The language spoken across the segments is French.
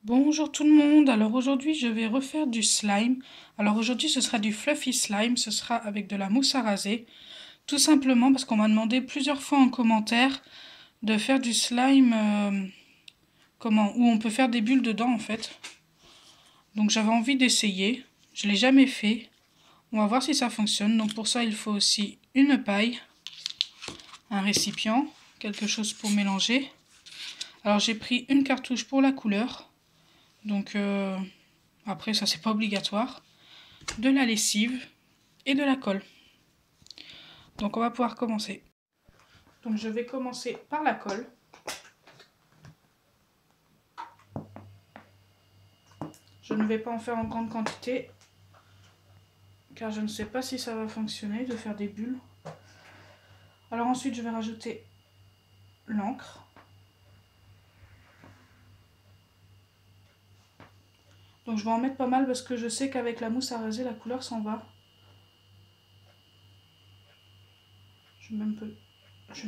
Bonjour tout le monde, alors aujourd'hui je vais refaire du slime. Alors aujourd'hui ce sera du fluffy slime, ce sera avec de la mousse à raser. Tout simplement parce qu'on m'a demandé plusieurs fois en commentaire de faire du slime où on peut faire des bulles dedans en fait. Donc j'avais envie d'essayer, je ne l'ai jamais fait. On va voir si ça fonctionne. Donc pour ça il faut aussi une paille, un récipient, quelque chose pour mélanger. Alors j'ai pris une cartouche pour la couleur. Donc après ça c'est pas obligatoire. De la lessive et de la colle. Donc on va pouvoir commencer. Donc je vais commencer par la colle. Je ne vais pas en faire en grande quantité car je ne sais pas si ça va fonctionner de faire des bulles. Alors ensuite je vais rajouter l'encre. Donc je vais en mettre pas mal parce que je sais qu'avec la mousse à raser la couleur s'en va. Je vais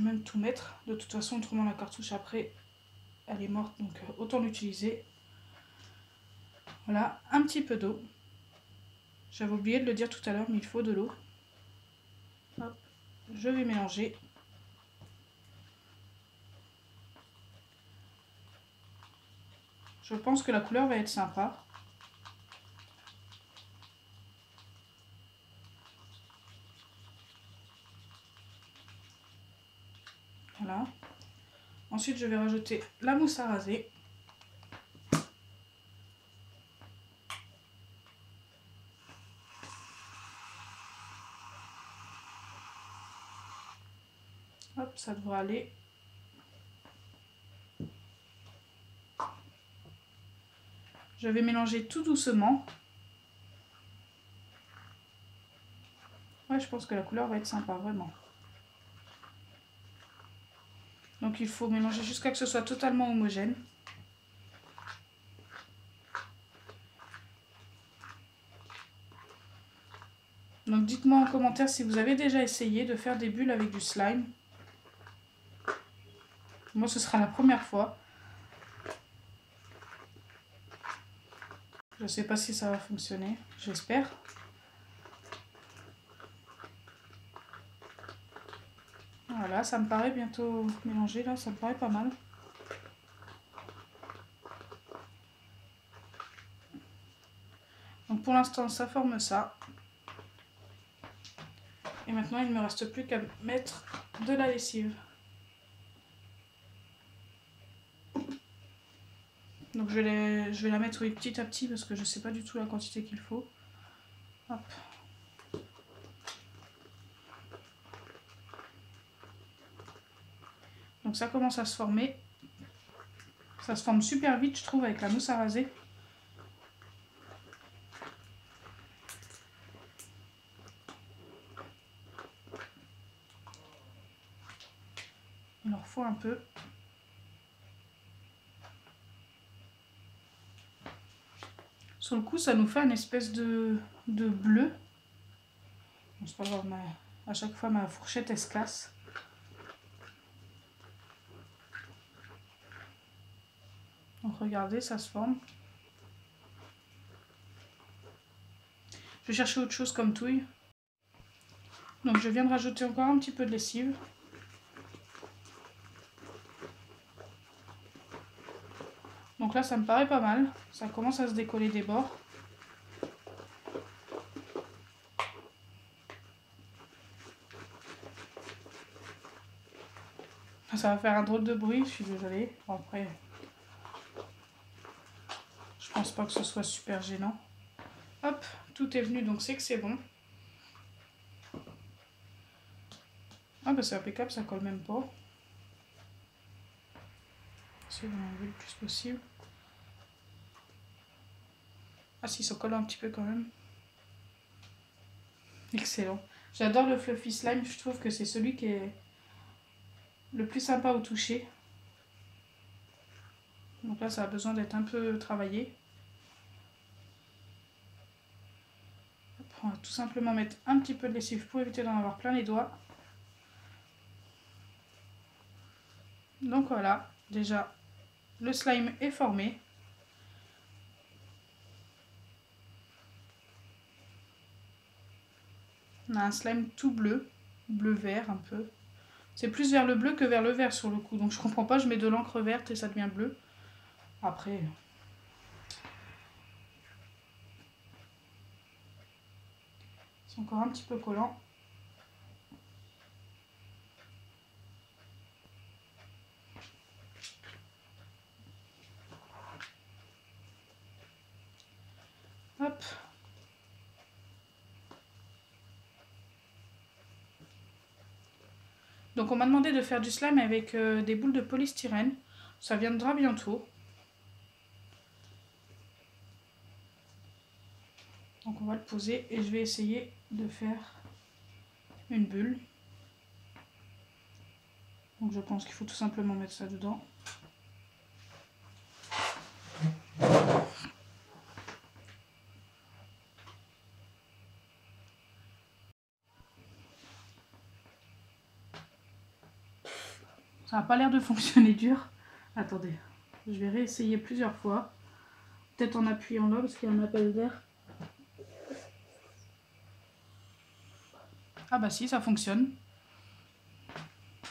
même tout mettre. De toute façon autrement la cartouche après elle est morte donc autant l'utiliser. Voilà, un petit peu d'eau. J'avais oublié de le dire tout à l'heure mais il faut de l'eau. Hop, je vais mélanger. Je pense que la couleur va être sympa. Voilà. Ensuite, je vais rajouter la mousse à raser. Hop, ça devrait aller. Je vais mélanger tout doucement. Ouais, je pense que la couleur va être sympa, vraiment. Donc il faut mélanger jusqu'à que ce soit totalement homogène. Donc dites-moi en commentaire si vous avez déjà essayé de faire des bulles avec du slime. Moi ce sera la première fois. Je ne sais pas si ça va fonctionner, j'espère. Voilà, ça me paraît bientôt mélangé là, ça me paraît pas mal. Donc pour l'instant ça forme ça. Et maintenant il ne me reste plus qu'à mettre de la lessive. Donc je vais la mettre petit à petit parce que je ne sais pas du tout la quantité qu'il faut. Hop. Donc ça commence à se former. Ça se forme super vite je trouve avec la mousse à raser. Il en faut un peu. Sur le coup ça nous fait une espèce de bleu. Bon, c'est pas grave, à chaque fois ma fourchette elle se casse. Donc regardez, ça se forme. Je vais chercher autre chose comme touille. Donc je viens de rajouter encore un petit peu de lessive. Donc là ça me paraît pas mal. Ça commence à se décoller des bords. Ça va faire un drôle de bruit, je suis désolée. Bon, après, je pense pas que ce soit super gênant. Hop, tout est venu, donc c'est que c'est bon. Ah bah c'est impeccable, ça colle même pas. J'essaie d'en enlever le plus possible. Ah si, ça colle un petit peu quand même. Excellent. J'adore le fluffy slime, je trouve que c'est celui qui est le plus sympa au toucher. Donc là ça a besoin d'être un peu travaillé. On va tout simplement mettre un petit peu de lessive pour éviter d'en avoir plein les doigts. Donc voilà, déjà le slime est formé. a un slime tout bleu, bleu-vert un peu. C'est plus vers le bleu que vers le vert sur le coup. Donc je comprends pas, je mets de l'encre verte et ça devient bleu. Après... c'est encore un petit peu collant. Hop. Donc on m'a demandé de faire du slime avec des boules de polystyrène. Ça viendra bientôt. Donc on va le poser et je vais essayer de faire une bulle. Donc je pense qu'il faut tout simplement mettre ça dedans. Ça n'a pas l'air de fonctionner dur. Attendez, je vais réessayer plusieurs fois. Peut-être en appuyant là parce qu'il y a un appel d'air. Ah bah si, ça fonctionne.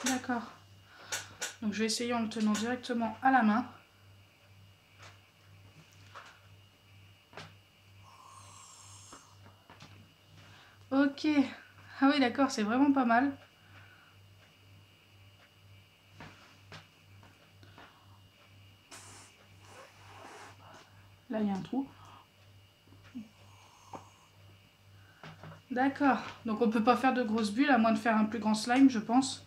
D'accord. Donc je vais essayer en le tenant directement à la main. Ok. Ah oui d'accord, c'est vraiment pas mal. Là il y a un trou. D'accord. Donc on peut pas faire de grosses bulles à moins de faire un plus grand slime je pense.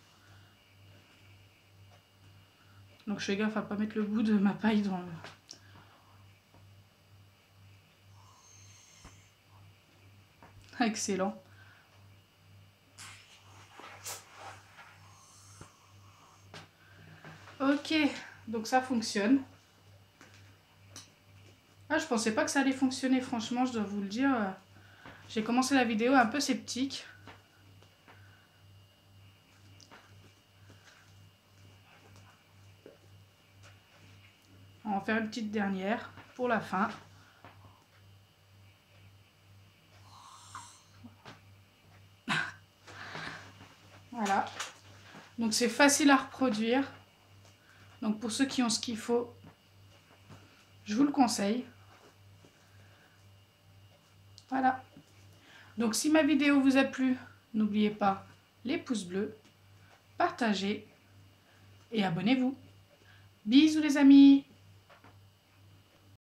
Donc je fais gaffe à pas mettre le bout de ma paille dans le... Excellent. Ok, donc ça fonctionne. Ah, je pensais pas que ça allait fonctionner, franchement, je dois vous le dire. J'ai commencé la vidéo un peu sceptique. On va en faire une petite dernière pour la fin. Voilà. Donc c'est facile à reproduire. Donc pour ceux qui ont ce qu'il faut, je vous le conseille. Voilà. Donc si ma vidéo vous a plu, n'oubliez pas les pouces bleus, partagez et abonnez-vous. Bisous les amis!